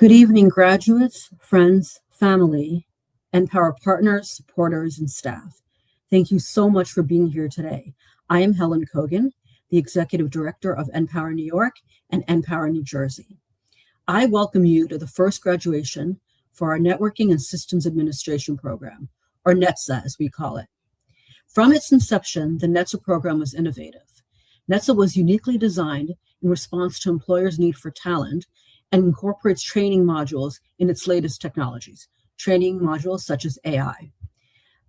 Good evening, graduates, friends, family, NPower partners, supporters, and staff. Thank you so much for being here today. I am Helen Kogan, the Executive Director of NPower New York and NPower New Jersey. I welcome you to the first graduation for our Networking and Systems Administration program, or NETSA as we call it. From its inception, the NETSA program was innovative. NETSA was uniquely designed in response to employers' need for talent and incorporates training modules in its latest technologies, training modules such as AI.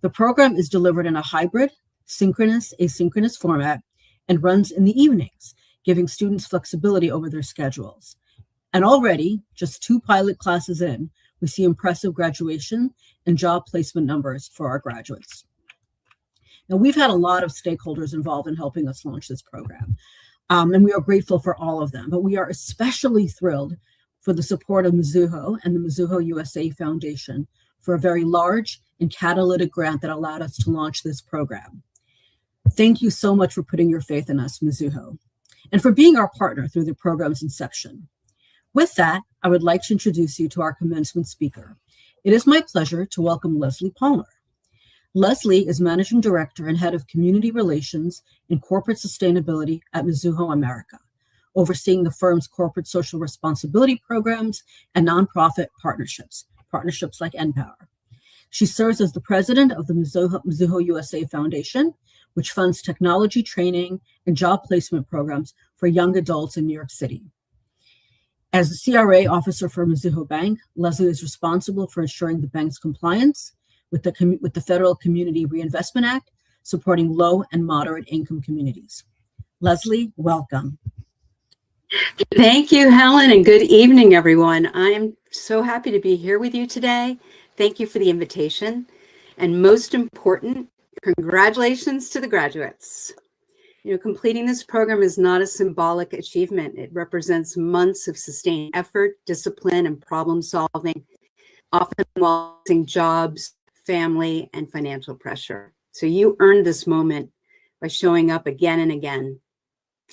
The program is delivered in a hybrid, synchronous, asynchronous format and runs in the evenings, giving students flexibility over their schedules. And already, just 2 pilot classes in, we see impressive graduation and job placement numbers for our graduates. Now, we've had a lot of stakeholders involved in helping us launch this program, and we are grateful for all of them, but we are especially thrilled for the support of Mizuho and the Mizuho USA Foundation for a very large and catalytic grant that allowed us to launch this program. Thank you so much for putting your faith in us, Mizuho, and for being our partner through the program's inception. With that, I would like to introduce you to our commencement speaker. It is my pleasure to welcome Leslie Palmer. Leslie is Managing Director and Head of Community Relations and Corporate Sustainability at Mizuho America, overseeing the firm's corporate social responsibility programs and nonprofit partnerships like NPower. She serves as the president of the Mizuho USA Foundation, which funds technology training and job placement programs for young adults in New York City. As the CRA officer for Mizuho Bank, Leslie is responsible for ensuring the bank's compliance with the Federal Community Reinvestment Act, supporting low and moderate income communities. Leslie, welcome. Thank you, Helen, and good evening, everyone. I am so happy to be here with you today. Thank you for the invitation. And most important, congratulations to the graduates. Completing this program is not a symbolic achievement. It represents months of sustained effort, discipline, and problem solving, often while facing jobs, family, and financial pressure. So you earned this moment by showing up again and again.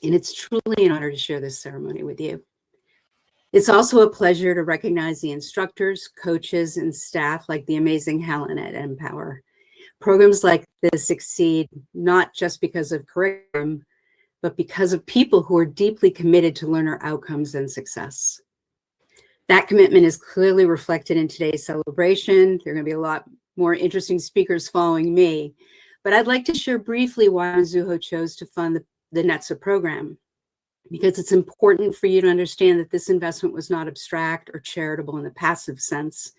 And it's truly an honor to share this ceremony with you. It's also a pleasure to recognize the instructors, coaches, and staff like the amazing Helen at NPower. Programs like this succeed not just because of curriculum, but because of people who are deeply committed to learner outcomes and success. That commitment is clearly reflected in today's celebration. There are going to be a lot more interesting speakers following me, but I'd like to share briefly why Mizuho chose to fund the NETSA program, because it's important for you to understand that this investment was not abstract or charitable in the passive sense.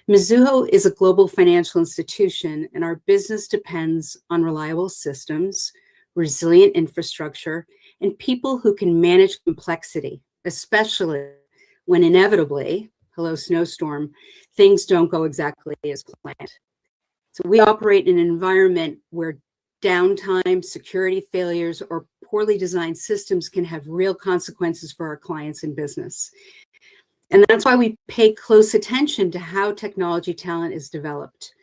Mizuho is a global financial institution, and our business depends on reliable systems, resilient infrastructure, and people who can manage complexity, especially when inevitably, hello snowstorm, things don't go exactly as planned. So we operate in an environment where downtime, security failures, or poorly designed systems can have real consequences for our clients and business. And that's why we pay close attention to how technology talent is developed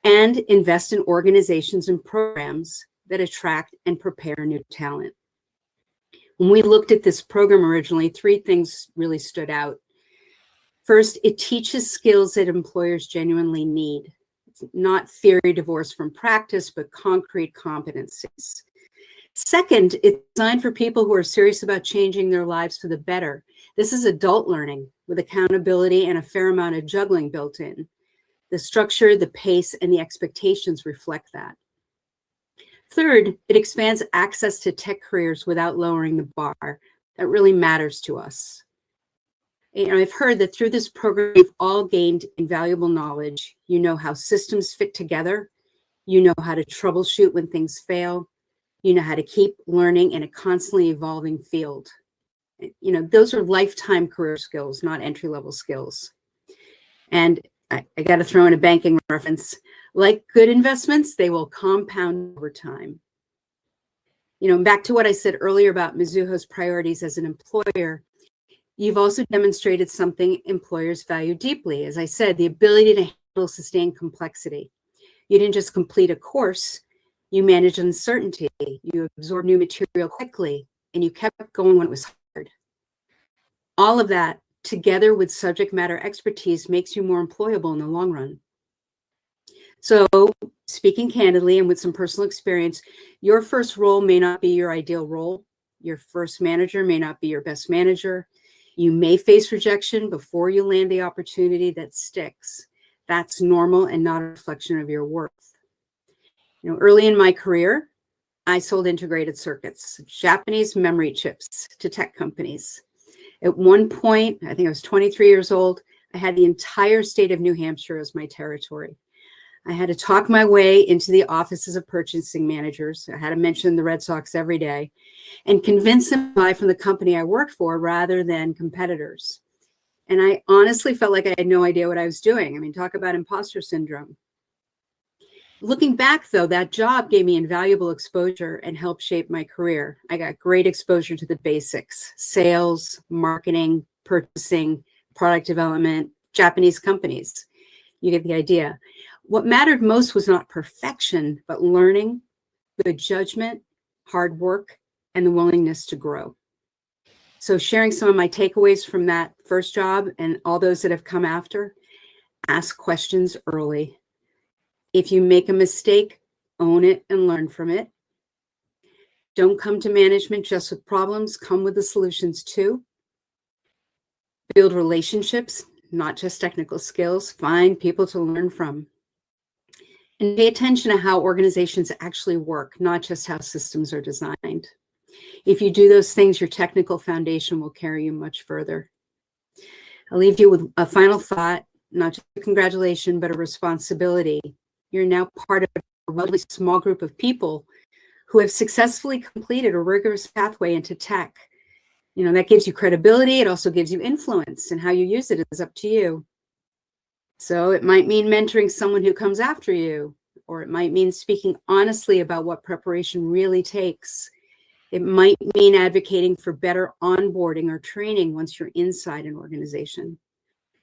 and invest in organizations and programs that attract and prepare new talent. When we looked at this program originally, 3 things really stood out. First, it teaches skills that employers genuinely need. It's not theory divorced from practice, but concrete competencies. Second, it's designed for people who are serious about changing their lives for the better. This is adult learning with accountability and a fair amount of juggling built in. The structure, the pace, and the expectations reflect that. Third, it expands access to tech careers without lowering the bar. That really matters to us. I've heard that through this program, we've all gained invaluable knowledge. You know how systems fit together. You know how to troubleshoot when things fail. You know how to keep learning in a constantly evolving field. Those are lifetime career skills, not entry-level skills. And I got to throw in a banking reference. Like good investments, they will compound over time. Back to what I said earlier about Mizuho's priorities as an employer, you've also demonstrated something employers value deeply. As I said, the ability to handle sustained complexity. You didn't just complete a course, you managed uncertainty, you absorbed new material quickly, and you kept going when it was hard. All of that together with subject matter expertise makes you more employable in the long run. So, speaking candidly and with some personal experience, your first role may not be your ideal role. Your first manager may not be your best manager. You may face rejection before you land the opportunity that sticks. That's normal and not a reflection of your worth. Early in my career, I sold integrated circuits, Japanese memory chips to tech companies. At one point, I think I was 23 years old, I had the entire state of New Hampshire as my territory. I had to talk my way into the offices of purchasing managers. I had to mention the Red Sox every day and convince them to buy from the company I worked for rather than competitors. And I honestly felt like I had no idea what I was doing. I mean, talk about imposter syndrome. Looking back, though, that job gave me invaluable exposure and helped shape my career. I got great exposure to the basics: sales, marketing, purchasing, product development, Japanese companies. You get the idea. What mattered most was not perfection, but learning, good judgment, hard work, and the willingness to grow. So sharing some of my takeaways from that first job and all those that have come after: ask questions early. If you make a mistake, own it and learn from it. Don't come to management just with problems, come with the solutions too. Build relationships, not just technical skills. Find people to learn from. And pay attention to how organizations actually work, not just how systems are designed. If you do those things, your technical foundation will carry you much further. I'll leave you with a final thought, not just a congratulation, but a responsibility. You're now part of a relatively small group of people who have successfully completed a rigorous pathway into tech. That gives you credibility. It also gives you influence, and how you use it is up to you. So it might mean mentoring someone who comes after you, or it might mean speaking honestly about what preparation really takes. It might mean advocating for better onboarding or training once you're inside an organization.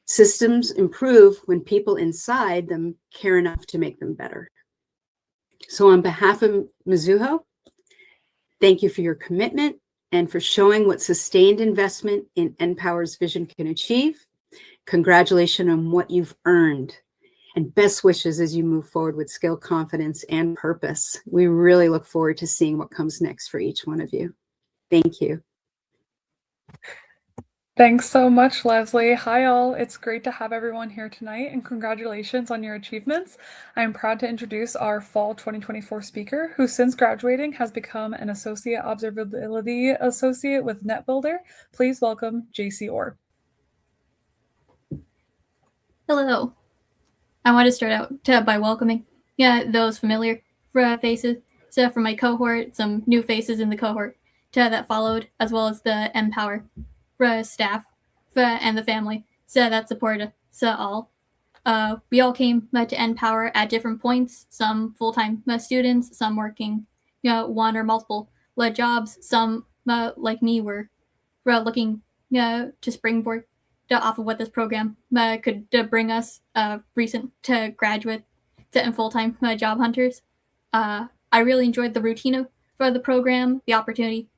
Systems improve when people inside them care enough to make them better. So on behalf of Mizuho, thank you for your commitment and for showing what sustained investment in NPower's vision can achieve. Congratulations on what you've earned, and best wishes as you move forward with skill, confidence, and purpose. We really look forward to seeing what comes next for each one of you. Thank you. Thanks so much, Leslie. Hi, all. It's great to have everyone here tonight, and congratulations on your achievements. I am proud to introduce our Fall 2024 speaker, who since graduating has become an Associate Observability Associate with NetBuilder. Please welcome JC Orr. Hello. I want to start out by welcoming those familiar faces from my cohort, some new faces in the cohort that followed, as well as the NPower staff and the family that supported us all. We all came to NPower at different points, some full-time students, some working one or multiple jobs, some like me were looking to springboard off of what this program could bring us, recent to graduate and full-time job hunters. I really enjoyed the routine for the program, the opportunity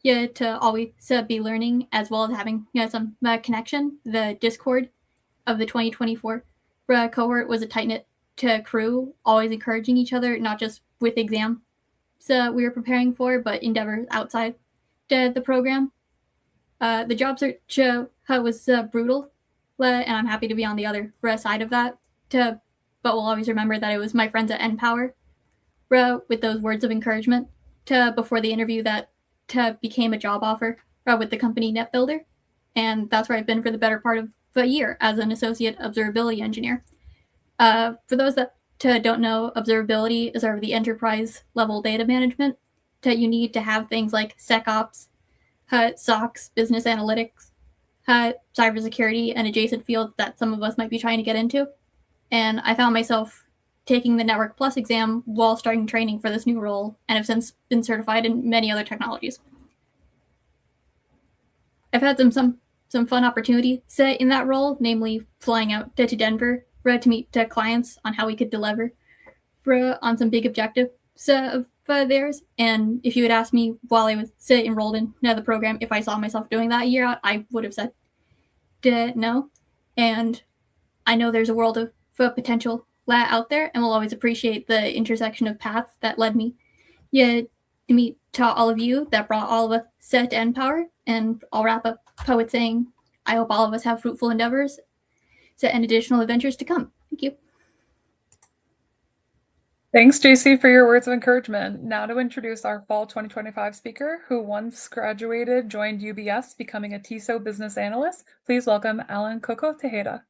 to always be learning, as well as having some connection. The Discord of the 2024 cohort was a tight-knit crew, always encouraging each other, not just with exam we were preparing for, but endeavors outside the program. The job search was brutal, and I'm happy to be on the other side of that. But we'll always remember that it was my friends at NPower with those words of encouragement before the interview that became a job offer with the company NetBuilder. And that's where I've been for the better part of a year as an associate observability engineer. For those that don't know, observability is the enterprise level data management that you need to have things like SecOps, SOX, business analytics, cybersecurity, and adjacent fields that some of us might be trying to get into. And I found myself taking the Network Plus exam while starting training for this new role, and have since been certified in many other technologies. I've had some fun opportunities in that role, namely flying out to Denver to meet clients on how we could deliver on some big objectives of theirs. And if you had asked me while I was enrolled in the program if I saw myself doing that a year out, I would have said to know. And I know there's a world of potential out there, and will always appreciate the intersection of paths that led me to meet to all of you that brought all of us to NPower. And I'll wrap up with saying, I hope all of us have fruitful endeavors and additional adventures to come. Thank you. Thanks, JC, for your words of encouragement. Now to introduce our fall 2025 speaker, who once graduated, joined UBS, becoming a TISO business analyst. Please welcome Alan Coco Tejeda.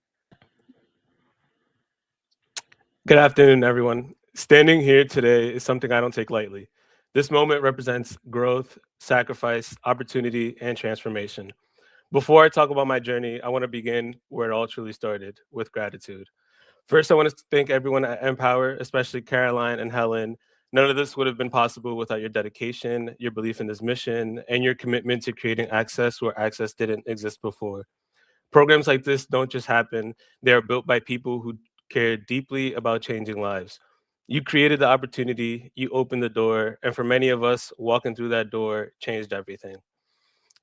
Good afternoon, everyone. Standing here today is something I don't take lightly. This moment represents growth, sacrifice, opportunity, and transformation. Before I talk about my journey, I want to begin where it all truly started, with gratitude. First, I want to thank everyone at NPower, especially Caroline and Helen. None of this would have been possible without your dedication, your belief in this mission, and your commitment to creating access where access didn't exist before. Programs like this don't just happen. They are built by people who care deeply about changing lives. You created the opportunity, you opened the door, and for many of us, walking through that door changed everything.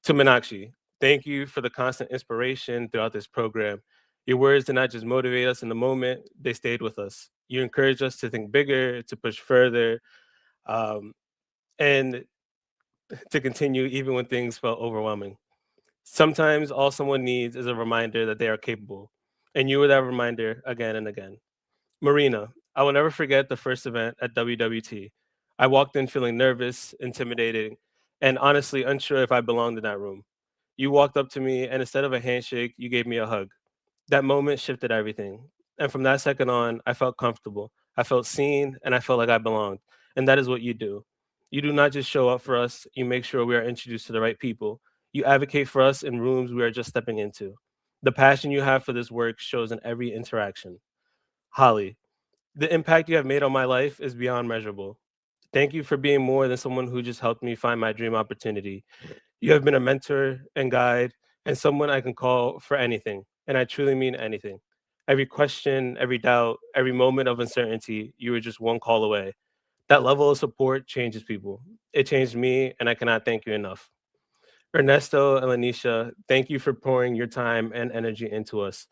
To Meenakshi, thank you for the constant inspiration throughout this program. Your words did not just motivate us in the moment, they stayed with us. You encouraged us to think bigger, to push further, and to continue even when things felt overwhelming. Sometimes all someone needs is a reminder that they are capable, and you were that reminder again and again. Marina, I will never forget the first event at WWT. I walked in feeling nervous, intimidating, and honestly unsure if I belonged in that room. You walked up to me, and instead of a handshake, you gave me a hug. That moment shifted everything. And from that second on, I felt comfortable. I felt seen, and I felt like I belonged. And that is what you do. You do not just show up for us, you make sure we are introduced to the right people. You advocate for us in rooms we are just stepping into. The passion you have for this work shows in every interaction. Holly, the impact you have made on my life is beyond measurable. Thank you for being more than someone who just helped me find my dream opportunity. You have been a mentor and guide and someone I can call for anything, and I truly mean anything. Every question, every doubt, every moment of uncertainty, you were just one call away. That level of support changes people. It changed me, and I cannot thank you enough. Ernesto and Lanisha, thank you for pouring your time and energy into us.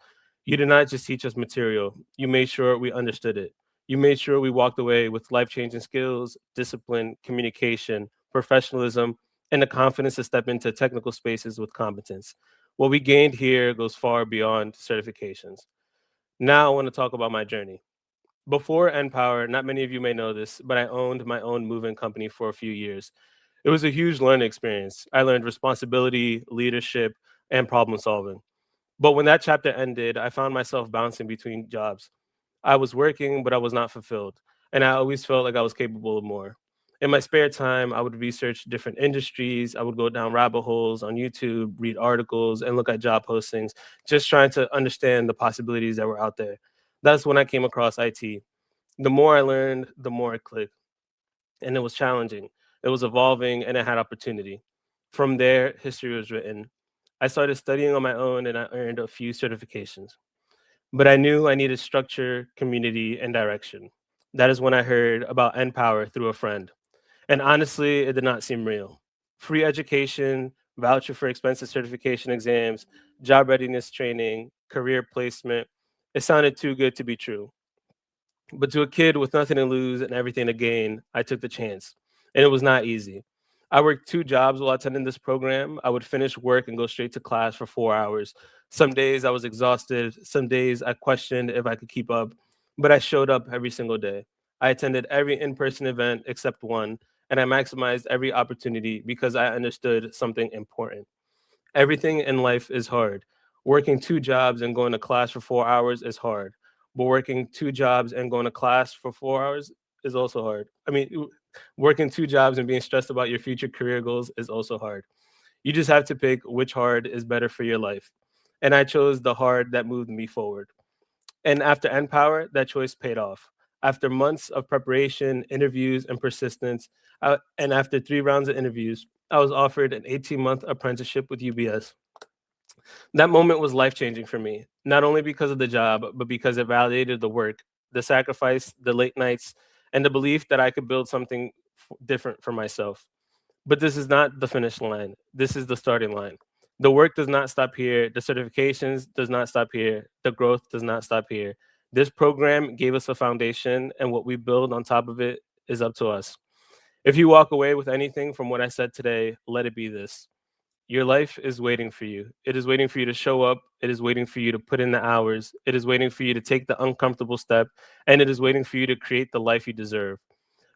You did not just teach us material, you made sure we understood it. You made sure we walked away with life-changing skills, discipline, communication, professionalism, and the confidence to step into technical spaces with competence. What we gained here goes far beyond certifications. Now I want to talk about my journey. Before NPower, not many of you may know this, but I owned my own moving company for a few years. It was a huge learning experience. I learned responsibility, leadership, and problem solving. But when that chapter ended, I found myself bouncing between jobs. I was working, but I was not fulfilled. And I always felt like I was capable of more. In my spare time, I would research different industries. I would go down rabbit holes on YouTube, read articles, and look at job postings, just trying to understand the possibilities that were out there. That's when I came across IT. The more I learned, the more it clicked. And it was challenging. It was evolving, and it had opportunity. From there, history was written. I started studying on my own, and I earned a few certifications. But I knew I needed structure, community, and direction. That is when I heard about NPower through a friend. And honestly, it did not seem real. Free education, voucher for expensive certification exams, job readiness training, career placement. It sounded too good to be true. But to a kid with nothing to lose and everything to gain, I took the chance. And it was not easy. I worked 2 jobs while attending this program. I would finish work and go straight to class for 4 hours. Some days I was exhausted. Some days I questioned if I could keep up. But I showed up every single day. I attended every in-person event except one, and I maximized every opportunity because I understood something important. Everything in life is hard. Working 2 jobs and going to class for 4 hours is hard. But working 2 jobs and going to class for 4 hours is also hard. I mean, working 2 jobs and being stressed about your future career goals is also hard. You just have to pick which hard is better for your life. And I chose the hard that moved me forward. And after NPower, that choice paid off. After months of preparation, interviews, and persistence, and after 3 rounds of interviews, I was offered an 18-month apprenticeship with UBS. That moment was life-changing for me, not only because of the job, but because it validated the work, the sacrifice, the late nights, and the belief that I could build something different for myself. But this is not the finish line. This is the starting line. The work does not stop here. The certifications does not stop here. The growth does not stop here. This program gave us a foundation, and what we build on top of it is up to us. If you walk away with anything from what I said today, let it be this. Your life is waiting for you. It is waiting for you to show up. It is waiting for you to put in the hours. It is waiting for you to take the uncomfortable step, and it is waiting for you to create the life you deserve.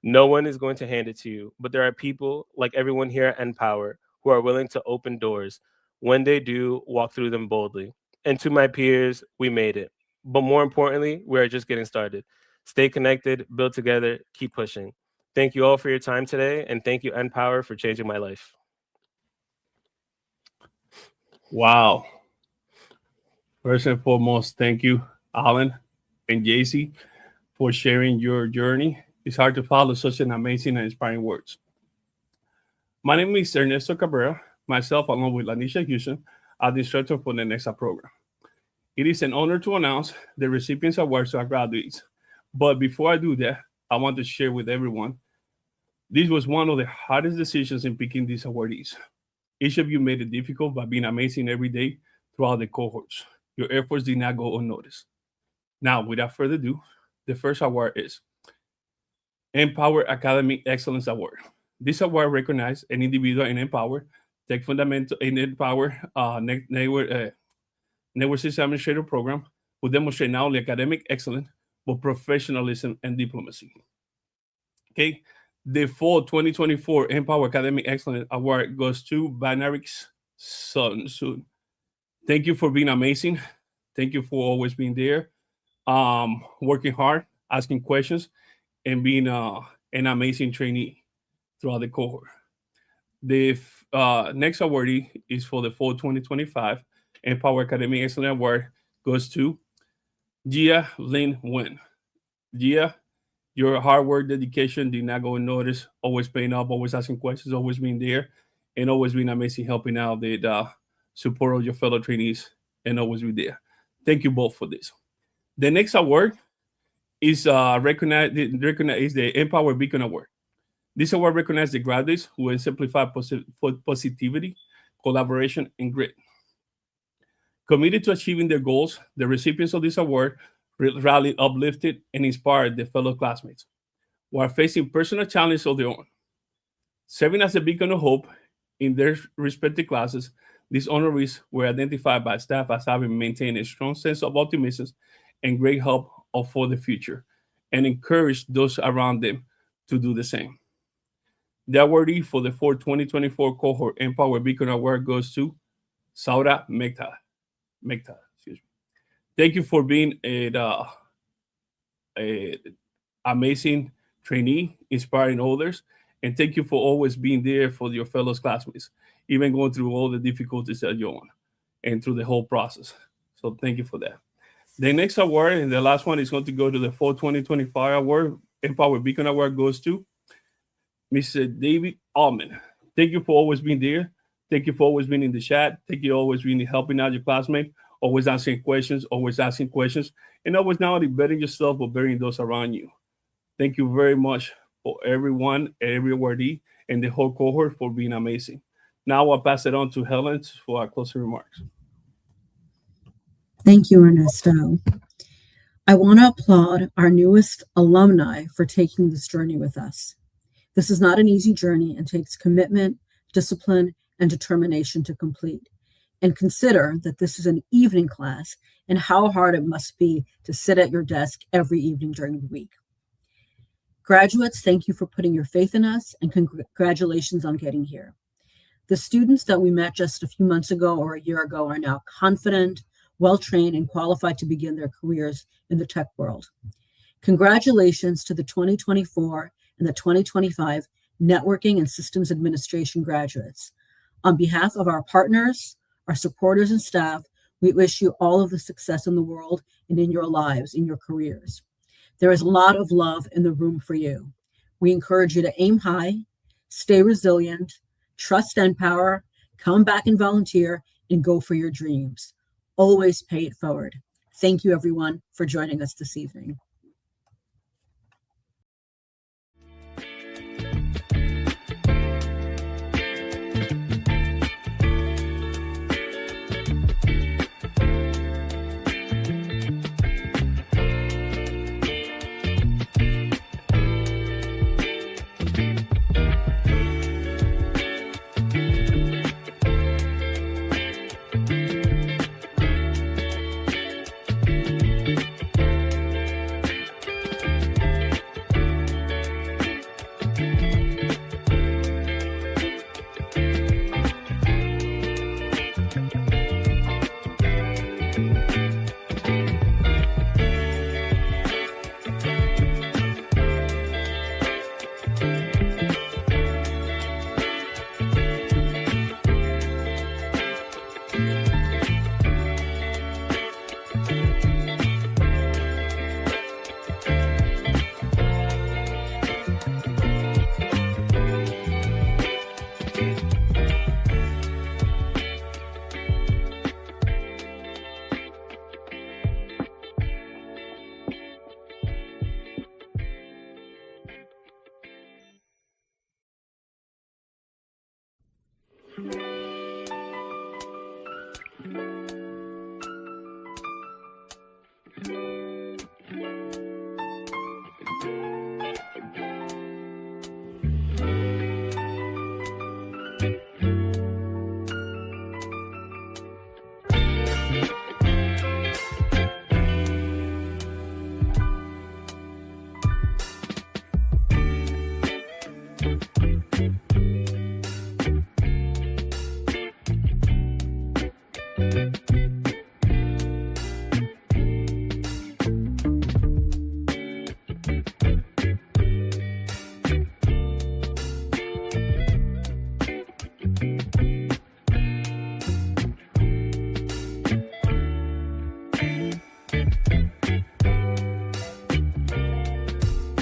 No one is going to hand it to you, but there are people like everyone here at NPower who are willing to open doors. When they do, walk through them boldly. And to my peers, we made it. But more importantly, we are just getting started. Stay connected, build together, keep pushing. Thank you all for your time today, and thank you, NPower, for changing my life. Wow. First and foremost, thank you, Alan and JC, for sharing your journey. It's hard to follow such an amazing and inspiring words. My name is Ernesto Cabrera. Myself, along with Lanisha Houston, are the instructor for the NEXA program. It is an honor to announce the recipients awards to our graduates. But before I do that, I want to share with everyone, this was one of the hardest decisions in picking these awardees. Each of you made it difficult by being amazing every day throughout the cohorts. Your efforts did not go unnoticed. Now, without further ado, the first award is NPower Academic Excellence Award. This award recognizes an individual in NPower, Tech Fundamental in NPower Network System Administrator program who demonstrate not only academic excellence, but professionalism and diplomacy. Okay, the fall 2024 NPower Academic Excellence Award goes to Banarix Sun. Thank you for being amazing. Thank you for always being there, working hard, asking questions, and being an amazing trainee throughout the cohort. The next awardee is for the fall 2025 NPower Academic Excellence Award goes to Gia Lynn Nguyen. Gia, your hard work, dedication did not go unnoticed, always paying up, always asking questions, always being there, and always being amazing, helping out the support of your fellow trainees, and always be there. Thank you both for this. The next award is recognized the NPower Beacon Award. This award recognizes the graduates who exemplify positivity, collaboration, and grit. Committed to achieving their goals, the recipients of this award rallied, uplifted, and inspired their fellow classmates while facing personal challenges of their own. Serving as a beacon of hope in their respective classes, these honorees were identified by staff as having maintained a strong sense of optimism and great hope for the future, and encouraged those around them to do the same. The awardee for the fall 2024 cohort NPower Beacon Award goes to Saura Mekta. Excuse me. Thank you for being an amazing trainee, inspiring others, and thank you for always being there for your fellow classmates, even going through all the difficulties that you're on and through the whole process. So thank you for that. The next award, and the last one, is going to go to the fall 2025 award. NPower Beacon Award goes to Mr. David Allman. Thank you for always being there. Thank you for always being in the chat. Thank you for always being helping out your classmate, always asking questions, and always not only bettering yourself, but bettering those around you. Thank you very much for everyone, every awardee, and the whole cohort for being amazing. Now I'll pass it on to Helen for our closing remarks. Thank you, Ernesto. I want to applaud our newest alumni for taking this journey with us. This is not an easy journey and takes commitment, discipline, and determination to complete. And consider that this is an evening class and how hard it must be to sit at your desk every evening during the week. Graduates, thank you for putting your faith in us, and congratulations on getting here. The students that we met just a few months ago or a year ago are now confident, well-trained, and qualified to begin their careers in the tech world. Congratulations to the 2024 and the 2025 Networking and Systems Administration graduates. On behalf of our partners, our supporters, and staff, we wish you all of the success in the world and in your lives, in your careers. There is a lot of love in the room for you. We encourage you to aim high, stay resilient, trust NPower, come back and volunteer, and go for your dreams. Always pay it forward. Thank you, everyone, for joining us this evening.